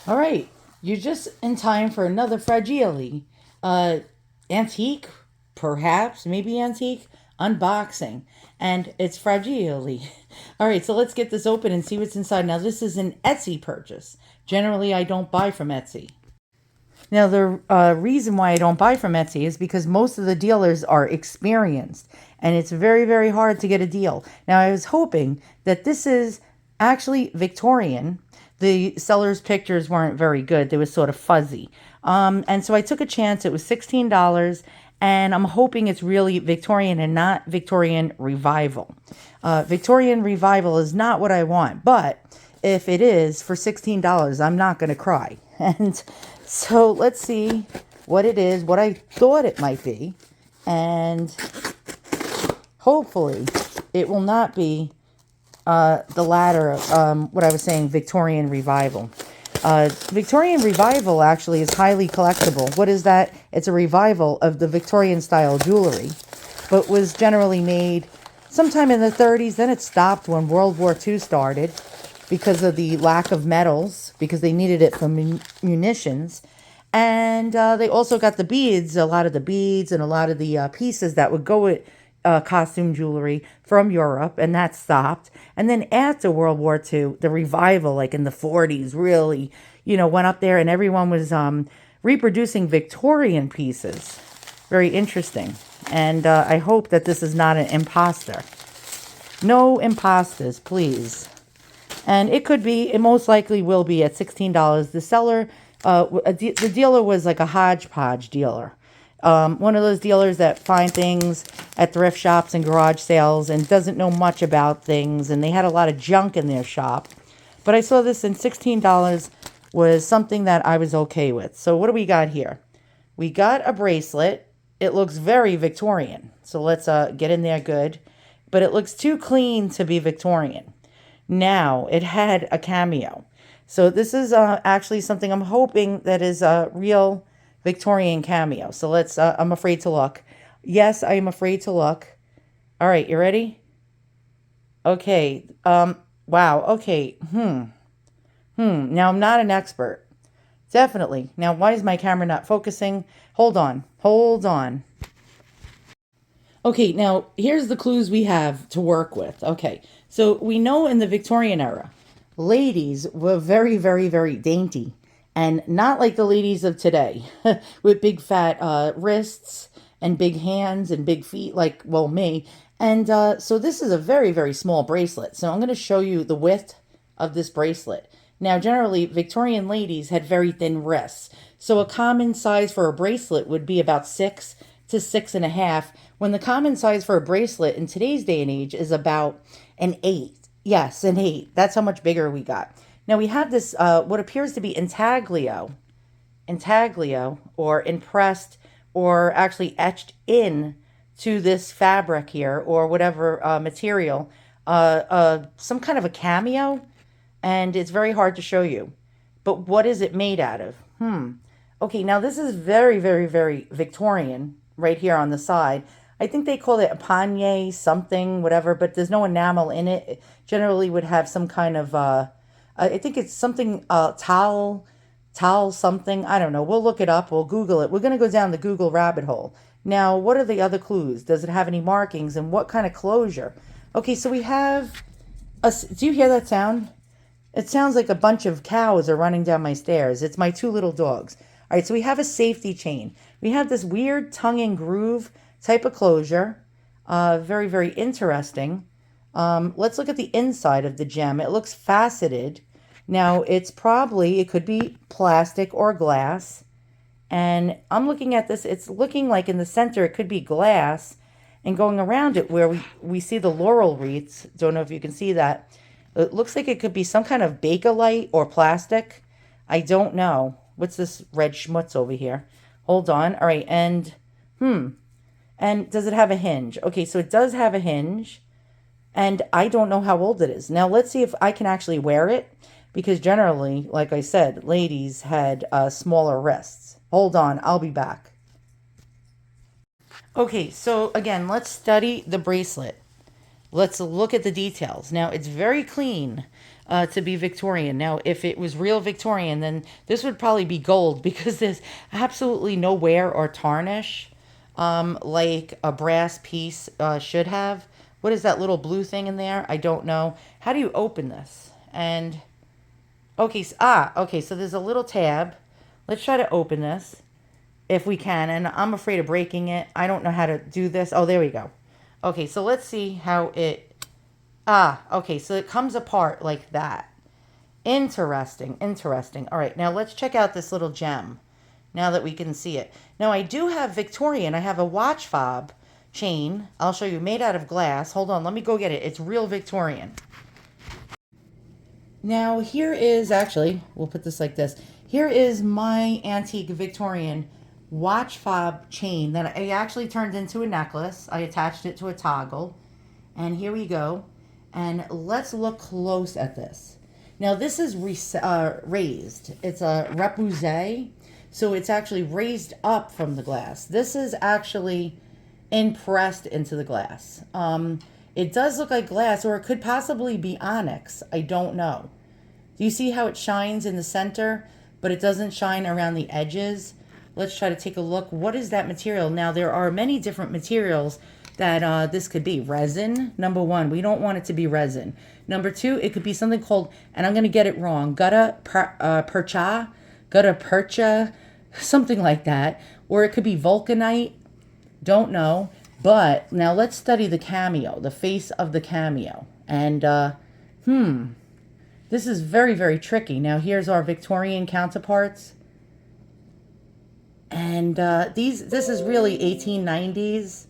All right, you're just in time for another fragile, uh, antique, perhaps, maybe antique, unboxing. And it's fragile. All right, so let's get this open and see what's inside. Now, this is an Etsy purchase. Generally, I don't buy from Etsy. Now, the reason why I don't buy from Etsy is because most of the dealers are experienced and it's very, very hard to get a deal. Now, I was hoping that this is actually Victorian. The seller's pictures weren't very good, they were sort of fuzzy. And so I took a chance. It was $16, and I'm hoping it's really Victorian and not Victorian Revival. Victorian Revival is not what I want, but if it is for $16, I'm not going to cry. And so let's see what it is, what I thought it might be, and hopefully it will not be the latter, what I was saying, Victorian Revival. Victorian Revival actually is highly collectible. What is that? It's a revival of the Victorian style jewelry, but was generally made sometime in the 30s. Then it stopped when World War II started because of the lack of metals, because they needed it for munitions. And they also got the beads, a lot of the beads and a lot of the pieces that would go with costume jewelry from Europe, and that stopped. And then after World War II, the revival, like in the 40s, really, went up there, and everyone was reproducing Victorian pieces. Very interesting. And I hope that this is not an imposter. No imposters, please. And it could be, it most likely will be at $16. The seller, the dealer was like a hodgepodge dealer. One of those dealers that find things at thrift shops and garage sales and doesn't know much about things. And they had a lot of junk in their shop. But I saw this, and $16 was something that I was okay with. So what do we got here? We got a bracelet. It looks very Victorian. So let's get in there good. But it looks too clean to be Victorian. Now, it had a cameo. So this is actually something I'm hoping that is a real Victorian cameo. So let's, I'm afraid to look. Yes, I am afraid to look. All right, you ready? Okay. Wow. Okay. Now, I'm not an expert. Definitely. Now, why is my camera not focusing? Hold on. Hold on. Okay, now here's the clues we have to work with. Okay, so we know in the Victorian era, ladies were very, very, very dainty, and not like the ladies of today with big fat wrists and big hands and big feet, like, well, me. And so this is a very, very small bracelet. So I'm going to show you the width of this bracelet. Now, generally, Victorian ladies had very thin wrists. So a common size for a bracelet would be about 6 to 6.5, when the common size for a bracelet in today's day and age is about an 8. Yes, an 8. That's how much bigger we got. Now we have this, what appears to be intaglio, or impressed, or actually etched in to this fabric here, or whatever material, some kind of a cameo, and it's very hard to show you. But what is it made out of? Okay, now this is very, very, very Victorian right here on the side. I think they call it a pagne something, whatever, but there's no enamel in it. It generally would have some kind of, I think it's something, towel something. I don't know. We'll look it up. We'll Google it. We're going to go down the Google rabbit hole. Now, what are the other clues? Does it have any markings, and what kind of closure? Okay, so we have, do you hear that sound? It sounds like a bunch of cows are running down my stairs. It's my two little dogs. All right, so we have a safety chain. We have this weird tongue and groove type of closure. Very, very interesting. Let's look at the inside of the gem. It looks faceted. Now, it could be plastic or glass. And I'm looking at this. It's looking like in the center it could be glass. And going around it where we see the laurel wreaths. Don't know if you can see that. It looks like it could be some kind of Bakelite or plastic. I don't know. What's this red schmutz over here? Hold on. All right. And does it have a hinge? Okay, so it does have a hinge. And I don't know how old it is. Now, let's see if I can actually wear it. Because generally, like I said, ladies had smaller wrists. Hold on. I'll be back. Okay, so again, let's study the bracelet. Let's look at the details. Now, it's very clean. to be Victorian. Now, if it was real Victorian, then this would probably be gold because there's absolutely no wear or tarnish like a brass piece should have. What is that little blue thing in there? I don't know. How do you open this? And okay, okay, so there's a little tab. Let's try to open this if we can. And I'm afraid of breaking it. I don't know how to do this. Oh, there we go. Okay, so let's see how it... okay, so it comes apart like that. Interesting, interesting. All right, now let's check out this little gem now that we can see it. Now, I do have Victorian. I have a watch fob chain. I'll show you, made out of glass. Hold on, let me go get it. It's real Victorian. Now, here is actually, we'll put this like this. Here is my antique Victorian watch fob chain that I actually turned into a necklace. I attached it to a toggle. And here we go. And let's look close at this. Now, this is raised. It's a repoussé, so it's actually raised up from the glass. This is actually impressed into the glass. It does look like glass, or it could possibly be onyx. I don't know. Do you see how it shines in the center, but it doesn't shine around the edges? Let's try to take a look. What is that material? Now, there are many different materials that this could be. Resin, number one. We don't want it to be resin. Number two, it could be something called, and I'm going to get it wrong, gutta percha, something like that. Or it could be vulcanite. Don't know. But now let's study the cameo, the face of the cameo. And, this is very, very tricky. Now, here's our Victorian counterparts. And this is really 1890s.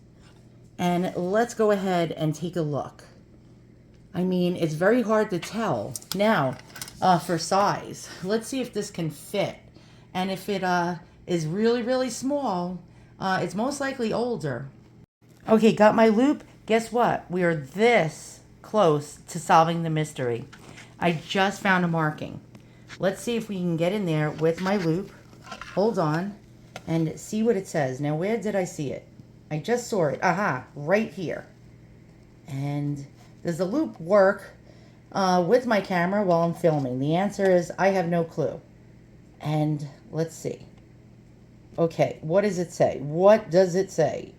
And let's go ahead and take a look. I mean, it's very hard to tell. Now, for size, let's see if this can fit. And if it is really, really small, it's most likely older. Okay, got my loop. Guess what? We are this close to solving the mystery. I just found a marking. Let's see if we can get in there with my loop. Hold on and see what it says. Now, where did I see it? I just saw it. Aha, right here. And does the loop work with my camera while I'm filming? The answer is I have no clue. And let's see. Okay, what does it say? What does it say?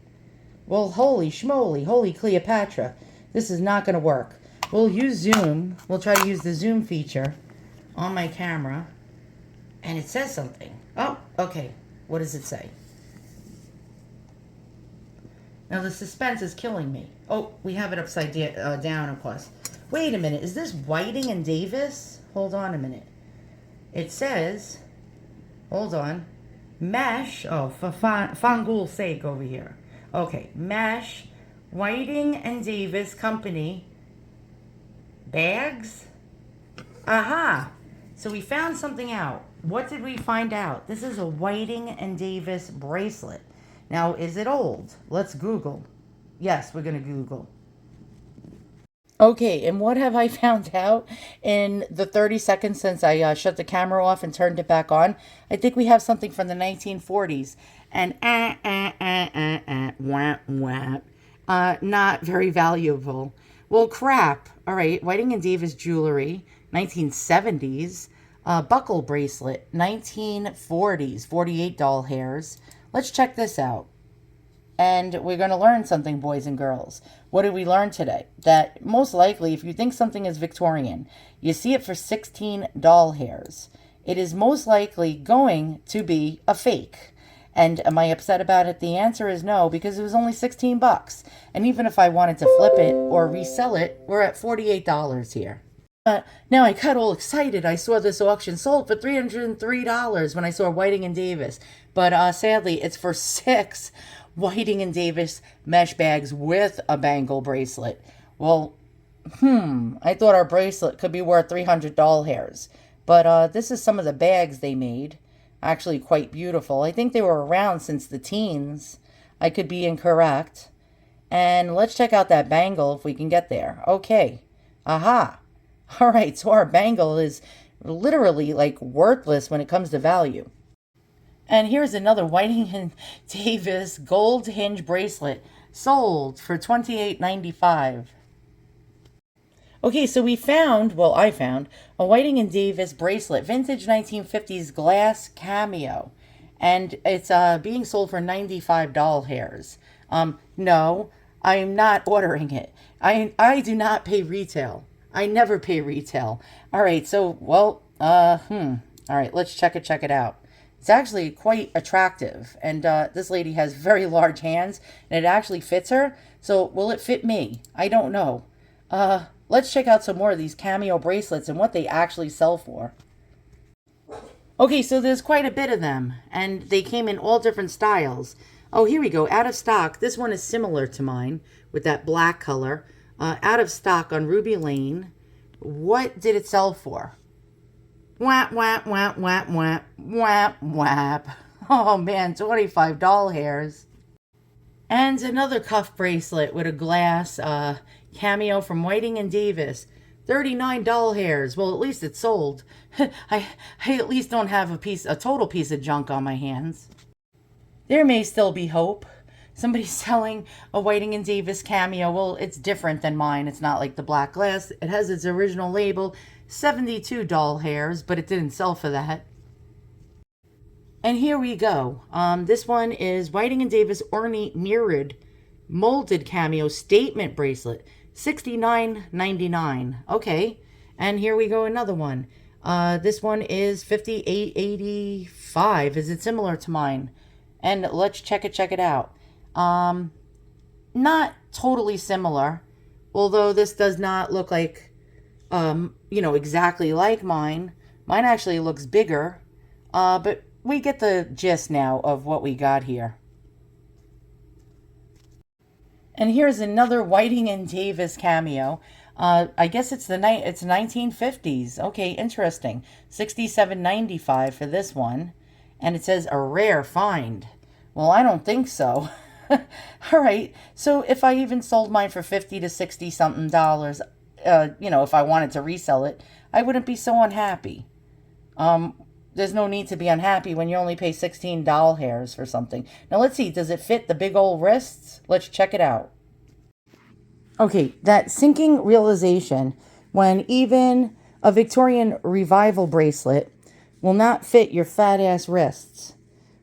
Well, holy schmoly, holy Cleopatra. This is not going to work. We'll use zoom. We'll try to use the zoom feature on my camera. And it says something. Oh, okay. What does it say? Now, the suspense is killing me. Oh, we have it upside down, of course. Wait a minute. Is this Whiting and Davis? Hold on a minute. It says, hold on, mesh. Oh, for Fangul's sake over here. Okay, mesh, Whiting and Davis Company, bags. Aha. So we found something out. What did we find out? This is a Whiting and Davis bracelet. Now, is it old? Let's Google. Yes, we're going to Google. Okay, and what have I found out in the 30 seconds since I shut the camera off and turned it back on? I think we have something from the 1940s. And wah, wah. Not very valuable. Well, crap. All right, Whiting and Davis jewelry, 1970s. Buckle bracelet, 1940s, 48 doll hairs. Let's check this out. And we're going to learn something, boys and girls. What did we learn today? That most likely, if you think something is Victorian, you see it for 16 doll hairs, it is most likely going to be a fake. And am I upset about it? The answer is no, because it was only 16 bucks. And even if I wanted to flip it or resell it, we're at $48 here. Now I got all excited. I saw this auction sold for $303 when I saw Whiting and Davis. But sadly, it's for 6 Whiting and Davis mesh bags with a bangle bracelet. Well, I thought our bracelet could be worth 300 doll hairs. But this is some of the bags they made. Actually quite beautiful. I think they were around since the teens. I could be incorrect. And let's check out that bangle if we can get there. Okay. Aha. All right, so our bangle is literally like worthless when it comes to value. And here's another Whiting and Davis gold hinge bracelet sold for $28.95. Okay, so we found, well, I found a Whiting and Davis bracelet, vintage 1950s glass cameo, and it's being sold for 95 doll hairs. No, I am not ordering it. I do not pay retail. I never pay retail. All right, so well, All right, let's check it out. It's actually quite attractive, and this lady has very large hands, and it actually fits her. So will it fit me? I don't know. Let's check out some more of these cameo bracelets and what they actually sell for. Okay, so there's quite a bit of them, and they came in all different styles. Oh, here we go. Out of stock. This one is similar to mine with that black color. Out of stock on Ruby Lane. What did it sell for? Whap, whap, whap, whap, whap, whap, whap. Oh, man, 25 doll hairs. And another cuff bracelet with a glass cameo from Whiting and Davis. 39 doll hairs. Well, at least it's sold. I at least don't have a total piece of junk on my hands. There may still be hope. Somebody's selling a Whiting and Davis cameo. Well, it's different than mine. It's not like the black glass. It has its original label, 72 doll hairs, but it didn't sell for that. And here we go. This one is Whiting and Davis ornate mirrored molded cameo statement bracelet, $69.99. Okay. And here we go, another one. This one is $58.85. Is it similar to mine? And let's check it out. Not totally similar, although this does not look like, exactly like mine. Mine actually looks bigger, but we get the gist now of what we got here. And here's another Whiting and Davis cameo. I guess it's 1950s. Okay, interesting. $67.95 for this one. And it says a rare find. Well, I don't think so. All right. So if I even sold mine for 50 to 60 something dollars, if I wanted to resell it, I wouldn't be so unhappy. There's no need to be unhappy when you only pay 16 doll hairs for something. Now let's see, does it fit the big old wrists? Let's check it out. Okay, that sinking realization when even a Victorian revival bracelet will not fit your fat ass wrists.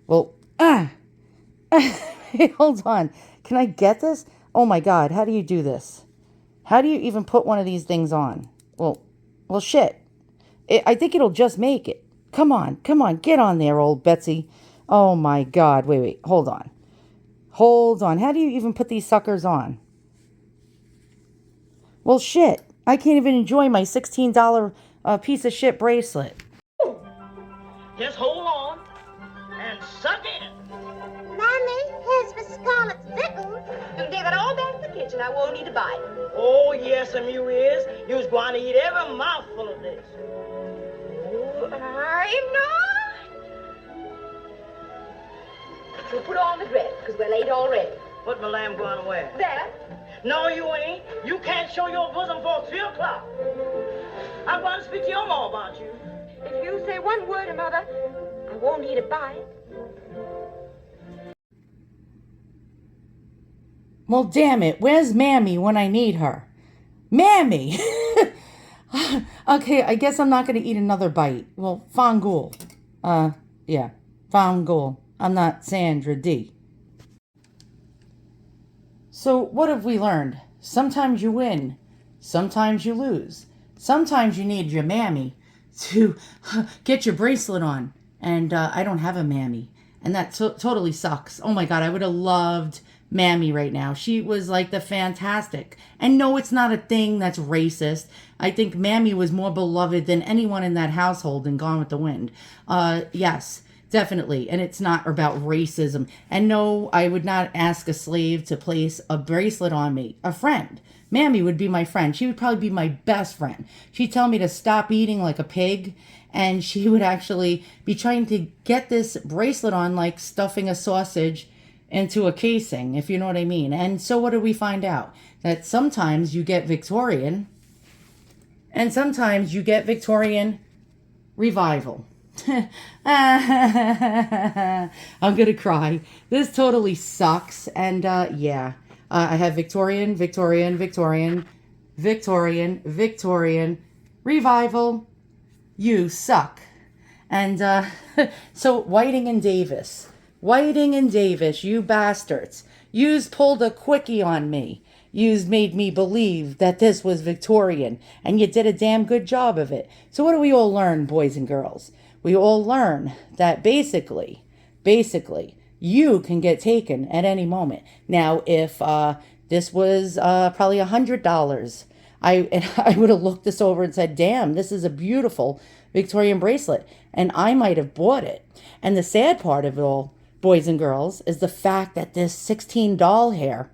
Well, hey, hold on. Can I get this? Oh my God, how do you do this? How do you even put one of these things on? Well, shit. I think it'll just make it. Come on, get on there, old Betsy. Oh my God, wait, hold on. How do you even put these suckers on? Well, shit, I can't even enjoy my $16 piece of shit bracelet. Just hold on and suck in. Mammy, here's for Scarlet's pickles. You give it all back in the kitchen. I won't need to buy it. Oh, yes, you is. You's going to eat every mouthful of this. I'm not. So put on the dress, because we're late already. What my lamb going to wear? That. No, you ain't. You can't show your bosom for 3 o'clock. I'm going to speak to your ma about you. If you say one word to Mother, I won't need to buy it. Well, damn it. Where's Mammy when I need her? Mammy! Okay, I guess I'm not going to eat another bite. Well, Bangle. Yeah. Bangle. I'm not Sandra D. So, what have we learned? Sometimes you win. Sometimes you lose. Sometimes you need your mammy to get your bracelet on. And I don't have a mammy. And that totally sucks. Oh my God, I would have loved Mammy right now. She was like the fantastic. And no, it's not a thing that's racist. I think Mammy was more beloved than anyone in that household in Gone with the Wind. Yes, definitely. And it's not about racism. And no, I would not ask a slave to place a bracelet on me. A friend. Mammy would be my friend. She would probably be my best friend. She'd tell me to stop eating like a pig. And she would actually be trying to get this bracelet on like stuffing a sausage into a casing, if you know what I mean. And so what do we find out? That sometimes you get Victorian and sometimes you get Victorian revival. I'm gonna cry. This totally sucks. And yeah, I have Victorian, Victorian revival. You suck. And so Whiting and Davis, you bastards, yous pulled a quickie on me. Yous made me believe that this was Victorian, and you did a damn good job of it. So what do we all learn, boys and girls? We all learn that basically, you can get taken at any moment. Now, if this was probably $100, I would have looked this over and said, damn, this is a beautiful Victorian bracelet. And I might have bought it. And the sad part of it all, boys and girls, is the fact that this $16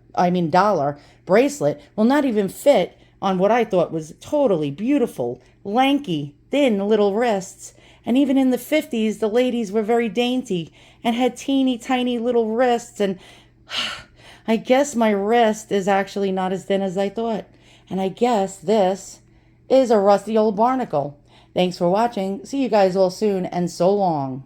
bracelet will not even fit on what I thought was totally beautiful, lanky, thin little wrists. And even in the 50s, the ladies were very dainty and had teeny tiny little wrists. And I guess my wrist is actually not as thin as I thought. And I guess this is a rusty old barnacle. Thanks for watching. See you guys all soon, and so long.